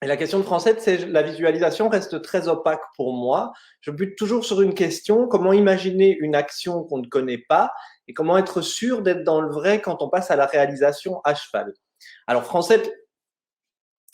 Et la question de Francette, c'est la visualisation reste très opaque pour moi. Je bute toujours sur une question, comment imaginer une action qu'on ne connaît pas et comment être sûr d'être dans le vrai quand on passe à la réalisation à cheval. Alors Francette,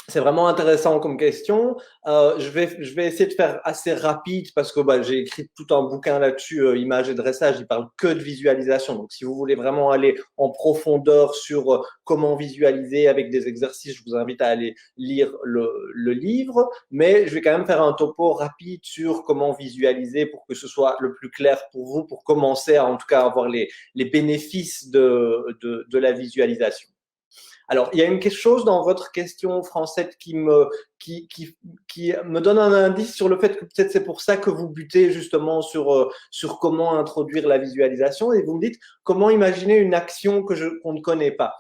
c'est vraiment intéressant comme question. Je vais essayer de faire assez rapide parce que j'ai écrit tout un bouquin là-dessus, images et dressage. Il parle que de visualisation. Donc, si vous voulez vraiment aller en profondeur sur comment visualiser avec des exercices, je vous invite à aller lire le livre. Mais je vais quand même faire un topo rapide sur comment visualiser pour que ce soit le plus clair pour vous, pour commencer à en tout cas avoir les bénéfices de la visualisation. Alors, il y a quelque chose dans votre question, Francette, qui me donne un indice sur le fait que peut-être c'est pour ça que vous butez justement sur comment introduire la visualisation et vous me dites comment imaginer une action qu'on ne connaît pas.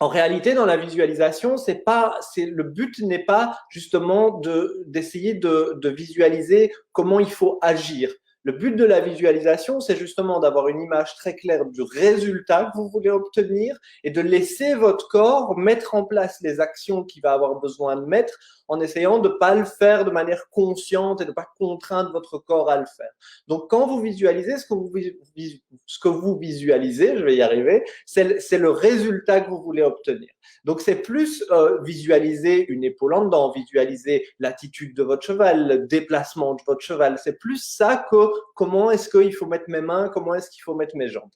En réalité, dans la visualisation, le but n'est pas justement d'essayer de visualiser comment il faut agir. Le but de la visualisation, c'est justement d'avoir une image très claire du résultat que vous voulez obtenir et de laisser votre corps mettre en place les actions qu'il va avoir besoin de mettre en essayant de ne pas le faire de manière consciente et de ne pas contraindre votre corps à le faire. Donc, quand vous visualisez, ce que vous visualisez, je vais y arriver, c'est le résultat que vous voulez obtenir. Donc, c'est plus visualiser une épaule en dedans, visualiser l'attitude de votre cheval, le déplacement de votre cheval. C'est plus ça que comment est-ce qu'il faut mettre mes mains, comment est-ce qu'il faut mettre mes jambes.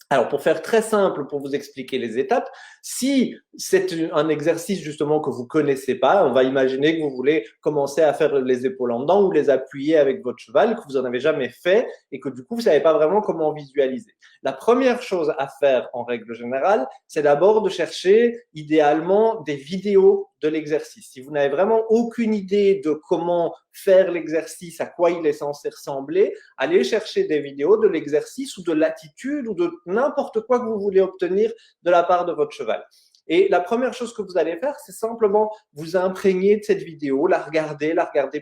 Alors, pour faire très simple, pour vous expliquer les étapes, si c'est un exercice justement que vous connaissez pas, on va imaginer que vous voulez commencer à faire les épaules en dedans ou les appuyer avec votre cheval, que vous en avez jamais fait et que du coup, vous savez pas vraiment comment visualiser. La première chose à faire en règle générale, c'est d'abord de chercher idéalement des vidéos de l'exercice. Si vous n'avez vraiment aucune idée de comment faire l'exercice, à quoi il est censé ressembler, allez chercher des vidéos de l'exercice ou de l'attitude ou de n'importe quoi que vous voulez obtenir de la part de votre cheval. Et la première chose que vous allez faire, c'est simplement vous imprégner de cette vidéo, la regarder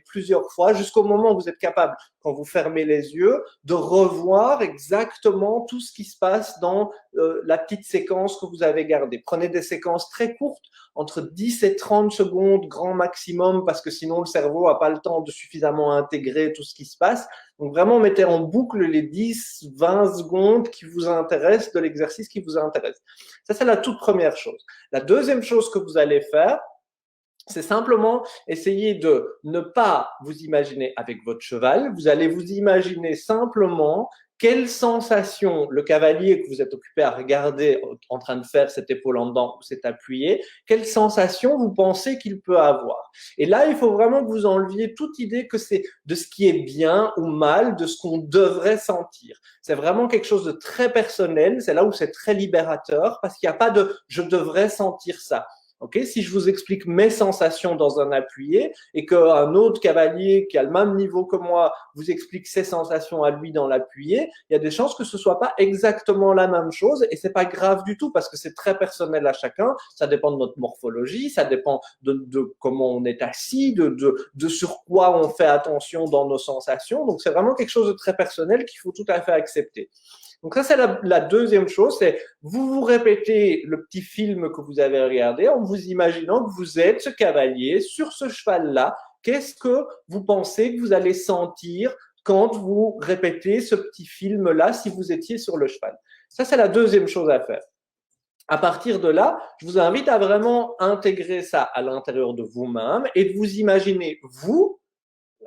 plusieurs fois jusqu'au moment où vous êtes capable, quand vous fermez les yeux, de revoir exactement tout ce qui se passe dans la petite séquence que vous avez gardée. Prenez des séquences très courtes, entre 10 et 30 secondes grand maximum, parce que sinon le cerveau n'a pas le temps de suffisamment intégrer tout ce qui se passe. Donc vraiment, mettez en boucle les 10, 20 secondes qui vous intéressent de l'exercice qui vous intéresse. Ça, c'est la toute première chose. La deuxième chose que vous allez faire, c'est simplement essayer de ne pas vous imaginer avec votre cheval. Vous allez vous imaginer simplement quelle sensation le cavalier que vous êtes occupé à regarder en train de faire cette épaule en dedans ou cet appuyé, quelle sensation vous pensez qu'il peut avoir. Et là, il faut vraiment que vous enleviez toute idée que c'est de ce qui est bien ou mal, de ce qu'on devrait sentir. C'est vraiment quelque chose de très personnel. C'est là où c'est très libérateur parce qu'il n'y a pas de « je devrais sentir ça ». Okay, si je vous explique mes sensations dans un appuyé et qu'un autre cavalier qui a le même niveau que moi vous explique ses sensations à lui dans l'appuyé, il y a des chances que ce soit pas exactement la même chose et c'est pas grave du tout parce que c'est très personnel à chacun. Ça dépend de notre morphologie, ça dépend de comment on est assis, de sur quoi on fait attention dans nos sensations. Donc c'est vraiment quelque chose de très personnel qu'il faut tout à fait accepter. Donc ça, c'est la deuxième chose, c'est vous répétez le petit film que vous avez regardé en vous imaginant que vous êtes ce cavalier sur ce cheval-là. Qu'est-ce que vous pensez que vous allez sentir quand vous répétez ce petit film-là si vous étiez sur le cheval? Ça, c'est la deuxième chose à faire. À partir de là, je vous invite à vraiment intégrer ça à l'intérieur de vous-même et de vous imaginer, vous,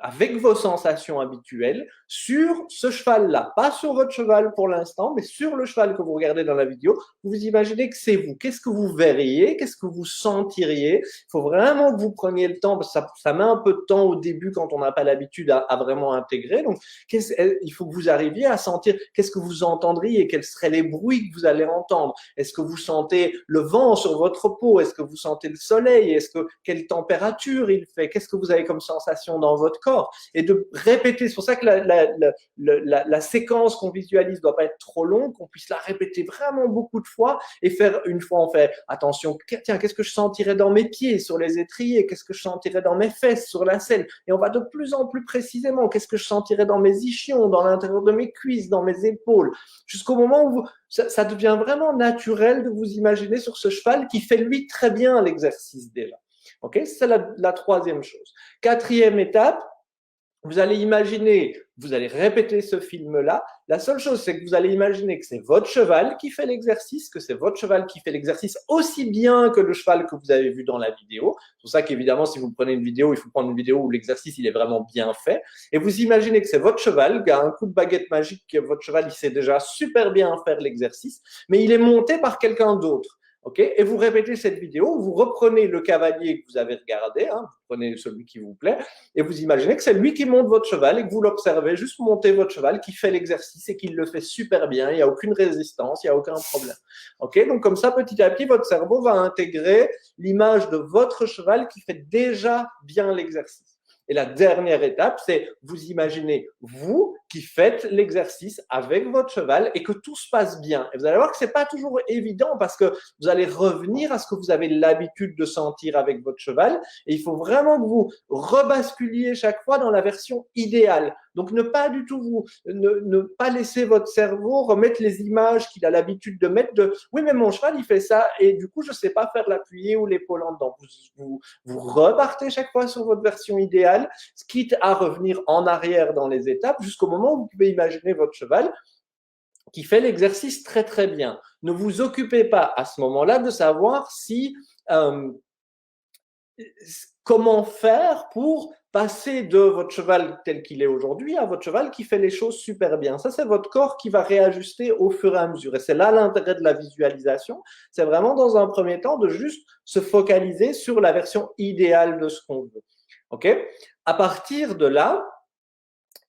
avec vos sensations habituelles sur ce cheval-là. Pas sur votre cheval pour l'instant, mais sur le cheval que vous regardez dans la vidéo, vous imaginez que c'est vous. Qu'est-ce que vous verriez? Qu'est-ce que vous sentiriez? Il faut vraiment que vous preniez le temps, parce que ça met un peu de temps au début quand on n'a pas l'habitude à vraiment intégrer. Donc, il faut que vous arriviez à sentir qu'est-ce que vous entendriez, quels seraient les bruits que vous allez entendre. Est-ce que vous sentez le vent sur votre peau? Est-ce que vous sentez le soleil? Quelle température il fait? Qu'est-ce que vous avez comme sensation dans votre corps et de répéter. C'est pour ça que la séquence qu'on visualise doit pas être trop longue, qu'on puisse la répéter vraiment beaucoup de fois et faire une fois on fait attention, tiens, qu'est-ce que je sentirais dans mes pieds, sur les étriers, qu'est-ce que je sentirais dans mes fesses, sur la selle et on va de plus en plus précisément, qu'est-ce que je sentirais dans mes ischions, dans l'intérieur de mes cuisses, dans mes épaules, jusqu'au moment où ça devient vraiment naturel de vous imaginer sur ce cheval qui fait lui très bien l'exercice déjà. Ok, c'est la troisième chose. Quatrième étape, vous allez imaginer, vous allez répéter ce film-là. La seule chose, c'est que vous allez imaginer que c'est votre cheval qui fait l'exercice, que c'est votre cheval qui fait l'exercice aussi bien que le cheval que vous avez vu dans la vidéo. C'est pour ça qu'évidemment, si vous prenez une vidéo, il faut prendre une vidéo où l'exercice il est vraiment bien fait. Et vous imaginez que c'est votre cheval, qui a un coup de baguette magique, votre cheval il sait déjà super bien faire l'exercice, mais il est monté par quelqu'un d'autre. Okay, et vous répétez cette vidéo, vous reprenez le cavalier que vous avez regardé, hein, vous prenez celui qui vous plaît, et vous imaginez que c'est lui qui monte votre cheval et que vous l'observez juste monter votre cheval, qui fait l'exercice et qui le fait super bien, il n'y a aucune résistance, il n'y a aucun problème. Okay, donc comme ça, petit à petit, votre cerveau va intégrer l'image de votre cheval qui fait déjà bien l'exercice. Et la dernière étape, c'est vous imaginez vous qui faites l'exercice avec votre cheval et que tout se passe bien. Et vous allez voir que c'est pas toujours évident parce que vous allez revenir à ce que vous avez l'habitude de sentir avec votre cheval et il faut vraiment que vous rebasculiez chaque fois dans la version idéale. Donc ne pas du tout ne pas laisser votre cerveau remettre les images qu'il a l'habitude de mettre de oui mais mon cheval il fait ça et du coup je sais pas faire l'appuyé ou l'épaule en dedans. Vous repartez chaque fois sur votre version idéale, quitte à revenir en arrière dans les étapes jusqu'au moment où vous pouvez imaginer votre cheval qui fait l'exercice très très bien. Ne vous occupez pas à ce moment-là de savoir comment faire pour passer de votre cheval tel qu'il est aujourd'hui à votre cheval qui fait les choses super bien. Ça, c'est votre corps qui va réajuster au fur et à mesure. Et c'est là l'intérêt de la visualisation. C'est vraiment dans un premier temps de juste se focaliser sur la version idéale de ce qu'on veut. OK ? À partir de là,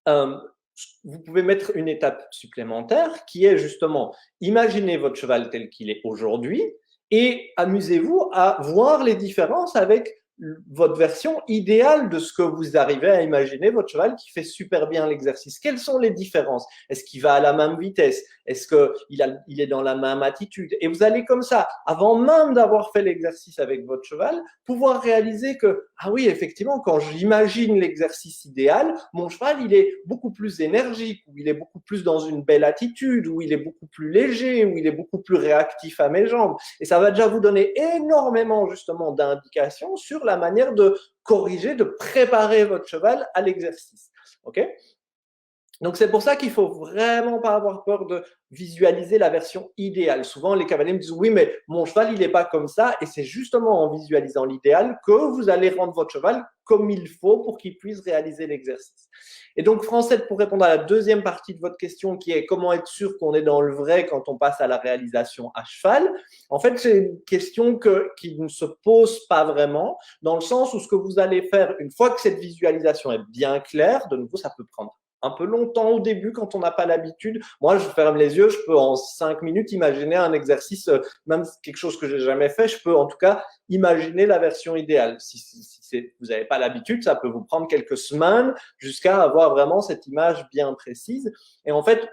vous pouvez mettre une étape supplémentaire qui est justement imaginer votre cheval tel qu'il est aujourd'hui et amusez-vous à voir les différences avec votre version idéale de ce que vous arrivez à imaginer, votre cheval qui fait super bien l'exercice. Quelles sont les différences? Est-ce qu'il va à la même vitesse? Est-ce qu'il est dans la même attitude? Et vous allez comme ça, avant même d'avoir fait l'exercice avec votre cheval, pouvoir réaliser que, ah oui, effectivement, quand j'imagine l'exercice idéal, mon cheval, il est beaucoup plus énergique, ou il est beaucoup plus dans une belle attitude, ou il est beaucoup plus léger, ou il est beaucoup plus réactif à mes jambes. Et ça va déjà vous donner énormément, justement, d'indications sur la manière de corriger, de préparer votre cheval à l'exercice. OK ? Donc, c'est pour ça qu'il ne faut vraiment pas avoir peur de visualiser la version idéale. Souvent, les cavaliers me disent « Oui, mais mon cheval, il n'est pas comme ça. » Et c'est justement en visualisant l'idéal que vous allez rendre votre cheval comme il faut pour qu'il puisse réaliser l'exercice. Et donc, Francette, pour répondre à la deuxième partie de votre question qui est comment être sûr qu'on est dans le vrai quand on passe à la réalisation à cheval, en fait, c'est une question qui ne se pose pas vraiment dans le sens où ce que vous allez faire une fois que cette visualisation est bien claire, de nouveau, ça peut prendre un peu longtemps au début quand on n'a pas l'habitude. Moi, je ferme les yeux, je peux en 5 minutes imaginer un exercice, même quelque chose que j'ai jamais fait, je peux en tout cas imaginer la version idéale. Si vous n'avez pas l'habitude, ça peut vous prendre quelques semaines jusqu'à avoir vraiment cette image bien précise. Et en fait,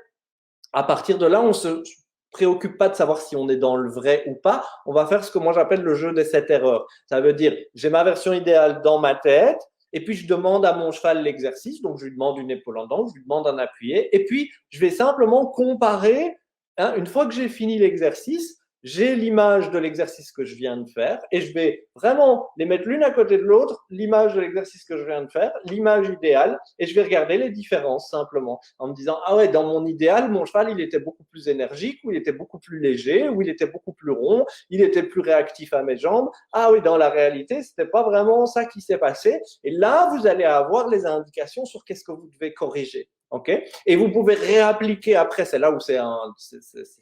à partir de là, on se préoccupe pas de savoir si on est dans le vrai ou pas. On va faire ce que moi j'appelle le jeu des 7 erreurs. Ça veut dire, j'ai ma version idéale dans ma tête, et puis je demande à mon cheval l'exercice, donc je lui demande une épaule en dents, je lui demande un appuyé, et puis je vais simplement comparer, une fois que j'ai fini l'exercice, j'ai l'image de l'exercice que je viens de faire et je vais vraiment les mettre l'une à côté de l'autre, l'image de l'exercice que je viens de faire, l'image idéale, et je vais regarder les différences simplement en me disant, ah ouais, dans mon idéal, mon cheval, il était beaucoup plus énergique, ou il était beaucoup plus léger, ou il était beaucoup plus rond, il était plus réactif à mes jambes. Ah oui, dans la réalité, c'était pas vraiment ça qui s'est passé. Et là, vous allez avoir les indications sur qu'est-ce que vous devez corriger. Okay, et vous pouvez réappliquer après, c'est là où c'est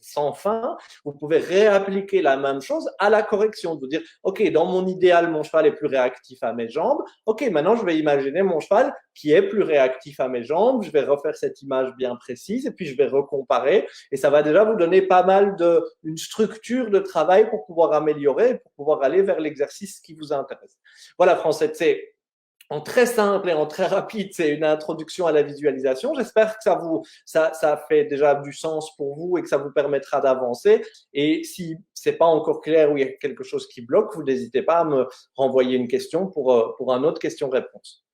sans fin, vous pouvez réappliquer la même chose à la correction, vous dire, ok, dans mon idéal, mon cheval est plus réactif à mes jambes, ok, maintenant je vais imaginer mon cheval qui est plus réactif à mes jambes, je vais refaire cette image bien précise et puis je vais recomparer et ça va déjà vous donner pas mal une structure de travail pour pouvoir améliorer, pour pouvoir aller vers l'exercice qui vous intéresse. Voilà, Francette, c'est en très simple et en très rapide, c'est une introduction à la visualisation. J'espère que ça fait déjà du sens pour vous et que ça vous permettra d'avancer. Et si c'est pas encore clair ou il y a quelque chose qui bloque, vous n'hésitez pas à me renvoyer une question pour un autre question-réponse.